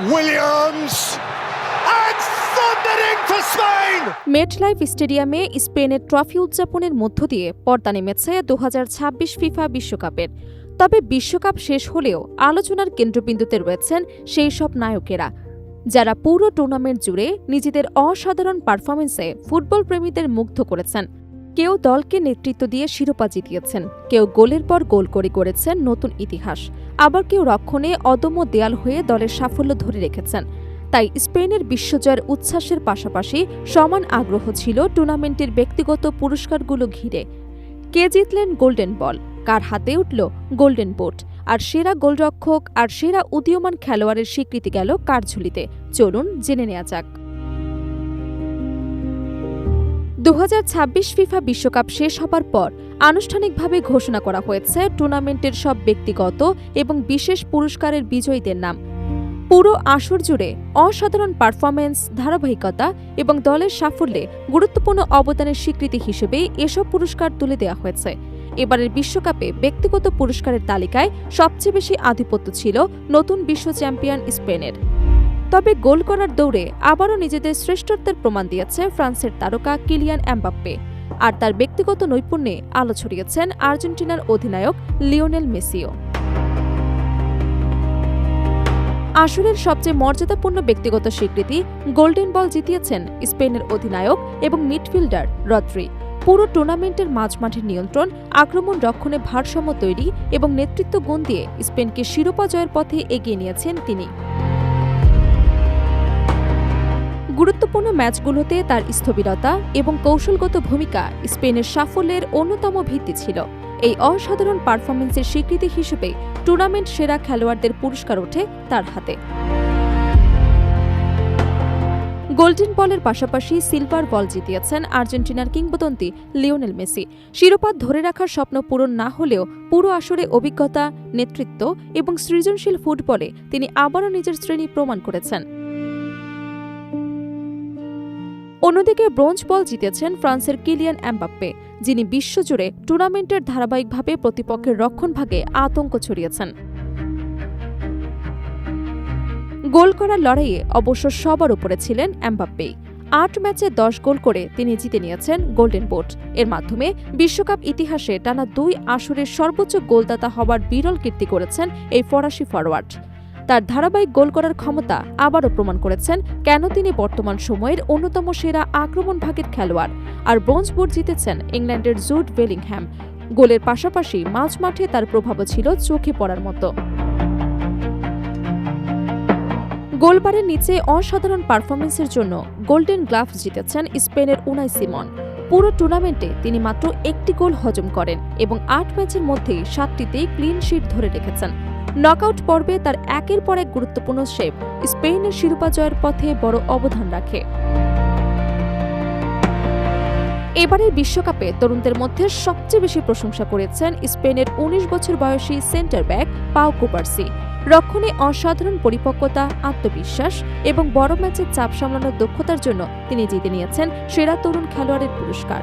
Williams and thundering for Spain! MetLife স্টেডিয়ামে স্পেনের trophy উদযাপনের মধ্য দিয়ে পর্দা নেমেছে 2026 ফিফা বিশ্বকাপের। তবে বিশ্বকাপ শেষ হলেও আলোচনার কেন্দ্রবিন্দুতে রয়েছেন সেই সব নায়কেরা যারা পুরো টুর্নামেন্ট জুড়ে নিজেদের অসাধারণ পারফরমেন্সে ফুটবল প্রেমীদের মুগ্ধ করেছেন। কেউ দলকে নেতৃত্ব দিয়ে শিরোপা জিতিয়েছেন, কেউ গোলের পর গোল করে গড়েছেন নতুন ইতিহাস, আবার কেউ রক্ষণে অদম্য দেয়াল হয়ে দলের সাফল্য ধরে রেখেছেন। তাই স্পেনের বিশ্বজয়ের উচ্ছ্বাসের পাশাপাশি সমান আগ্রহ ছিল টুর্নামেন্টের ব্যক্তিগত পুরস্কারগুলো ঘিরে। কে জিতলেন গোল্ডেন বল, কার হাতে উঠল গোল্ডেন বুট, আর সেরা গোলরক্ষক আর সেরা উদীয়মান খেলোয়াড়ের স্বীকৃতি গেল কার ঝুলিতে? চলুন জেনে নেওয়া যাক। 2026 ফিফা বিশ্বকাপ শেষ হবার পর আনুষ্ঠানিকভাবে ঘোষণা করা হয়েছে টুর্নামেন্টের সব ব্যক্তিগত এবং বিশেষ পুরস্কারের বিজয়ীদের নাম। পুরো আসর জুড়ে অসাধারণ পারফরমেন্স, ধারাবাহিকতা এবং দলের সাফল্যে গুরুত্বপূর্ণ অবদানের স্বীকৃতি হিসেবে এসব পুরস্কার তুলে দেওয়া হয়েছে। এবারের বিশ্বকাপে ব্যক্তিগত পুরস্কারের তালিকায় সবচেয়ে বেশি আধিপত্য ছিল নতুন বিশ্ব চ্যাম্পিয়ন স্পেনের। তবে গোল করার দৌড়ে আবারও নিজেদের শ্রেষ্ঠত্বের প্রমাণ দিয়েছে ফ্রান্সের তারকা কিলিয়ান এমবাপ্পে, আর তার ব্যক্তিগত নৈপুণ্যে আলো ছড়িয়েছেন আর্জেন্টিনার অধিনায়ক লিওনেল মেসিও। আসরের সবচেয়ে মর্যাদাপূর্ণ ব্যক্তিগত স্বীকৃতি গোল্ডেন বল জিতিয়েছেন স্পেনের অধিনায়ক এবং মিডফিল্ডার রদ্রি। পুরো টুর্নামেন্টের মাঝমাঠের নিয়ন্ত্রণ, আক্রমণ রক্ষণে ভারসাম্য তৈরি এবং নেতৃত্ব গুণ দিয়ে স্পেনকে শিরোপা জয়ের পথে এগিয়ে নিয়েছেন তিনি। গুরুত্বপূর্ণ ম্যাচগুলোতে তার স্থবিরতা এবং কৌশলগত ভূমিকা স্পেনের সাফল্যের অন্যতম ভিত্তি ছিল। এই অসাধারণ পারফরমেন্সের স্বীকৃতি হিসেবে টুর্নামেন্ট সেরা খেলোয়াড়দের পুরস্কার ওঠে তার হাতে। গোল্ডেন বলের পাশাপাশি সিলভার বল জিতিয়েছেন আর্জেন্টিনার কিংবদন্তি লিওনেল মেসি। শিরোপা ধরে রাখার স্বপ্ন পূরণ না হলেও পুরো আসরে অভিজ্ঞতা, নেতৃত্ব এবং সৃজনশীল ফুটবলে তিনি আবারও নিজের শ্রেণী প্রমাণ করেছেন। অন্যদিকে ব্রোঞ্জ বল জিতেছেন ফ্রান্সের কিলিয়ান এমবাপ্পে, যিনি বিশ্বজুড়ে টুর্নামেন্টের ধারাবাহিকভাবে প্রতিপক্ষের রক্ষণভাগে আতঙ্ক ছড়িয়েছেন। গোল করার লড়াইয়ে অবশ্য সবার উপরে ছিলেন এমবাপ্পেই। 8 ম্যাচে 10 গোল করে তিনি জিতে নিয়েছেন গোল্ডেন বুট। এর মাধ্যমে বিশ্বকাপ ইতিহাসে টানা 2 আসরের সর্বোচ্চ গোলদাতা হবার বিরল কীর্তি করেছেন এই ফরাসি ফরোয়ার্ড। তার ধারাবাহিক গোল করার ক্ষমতা আবারও প্রমাণ করেছেন কেন তিনি বর্তমান সময়ের অন্যতম সেরা আক্রমণভাগের খেলোয়াড়। আর ব্রোঞ্জ বুট জিতেছেন ইংল্যান্ডের জুড বেলিংহ্যাম। গোলের পাশাপাশি মাঝমাঠে তার প্রভাবও ছিল চোখে পড়ার মতো। গোলবারের নিচে অসাধারণ পারফরমেন্সের জন্য গোল্ডেন গ্লাভস জিতেছেন স্পেনের উনাই সিমন। পুরো টুর্নামেন্টে তিনি মাত্র 1টি গোল হজম করেন এবং 8 ম্যাচের মধ্যেই 7টিতেই ক্লিন শিট ধরে রেখেছেন। নকআউট পর্বে তার একের পর এক গুরুত্বপূর্ণ সেভ স্পেনের শিরোপা জয়ের পথে বড় অবদান রাখে। এবারের বিশ্বকাপে তরুণদের মধ্যে সবচেয়ে বেশি প্রশংসা করেছেন স্পেনের 19 বছর বয়সী সেন্টার ব্যাক পাও কুবার্সি। রক্ষণে অসাধারণ পরিপক্কতা, আত্মবিশ্বাস এবং বড় ম্যাচের চাপ সামলানোর দক্ষতার জন্য তিনি জিতে নিয়েছেন সেরা তরুণ খেলোয়াড়ের পুরস্কার।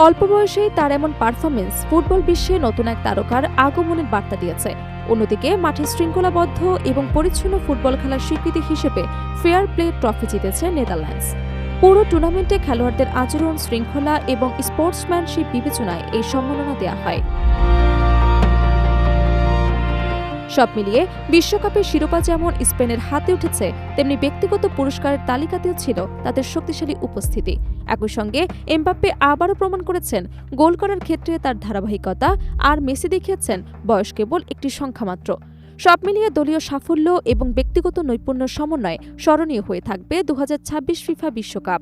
অল্প বয়সেই তার এমন পারফরমেন্স ফুটবল বিশ্বে নতুন এক তারকার আগমনের বার্তা দিয়েছে। অন্যদিকে মাঠে শৃঙ্খলাবদ্ধ এবং পরিচ্ছন্ন ফুটবল খেলার স্বীকৃতি হিসেবে ফেয়ার প্লে ট্রফি জিতেছে নেদারল্যান্ডস। পুরো টুর্নামেন্টে খেলোয়াড়দের আচরণ, শৃঙ্খলা এবং স্পোর্টসম্যানশিপ বিবেচনায় এই সম্মাননা দেওয়া হয়। সব মিলিয়ে বিশ্বকাপের শিরোপা যেমন স্পেনের হাতে উঠেছে, তেমনি ব্যক্তিগত পুরস্কারের তালিকাতেও ছিল তাদের শক্তিশালী উপস্থিতি। একই সঙ্গে এমবাপ্পে আবারও প্রমাণ করেছেন গোল করার ক্ষেত্রে তার ধারাবাহিকতা, আর মেসি দেখিয়েছেন বয়স কেবল একটি সংখ্যা মাত্র। সব মিলিয়ে দলীয় সাফল্য এবং ব্যক্তিগত নৈপুণ্য সমন্বয়ে স্মরণীয় হয়ে থাকবে 2026 ফিফা বিশ্বকাপ।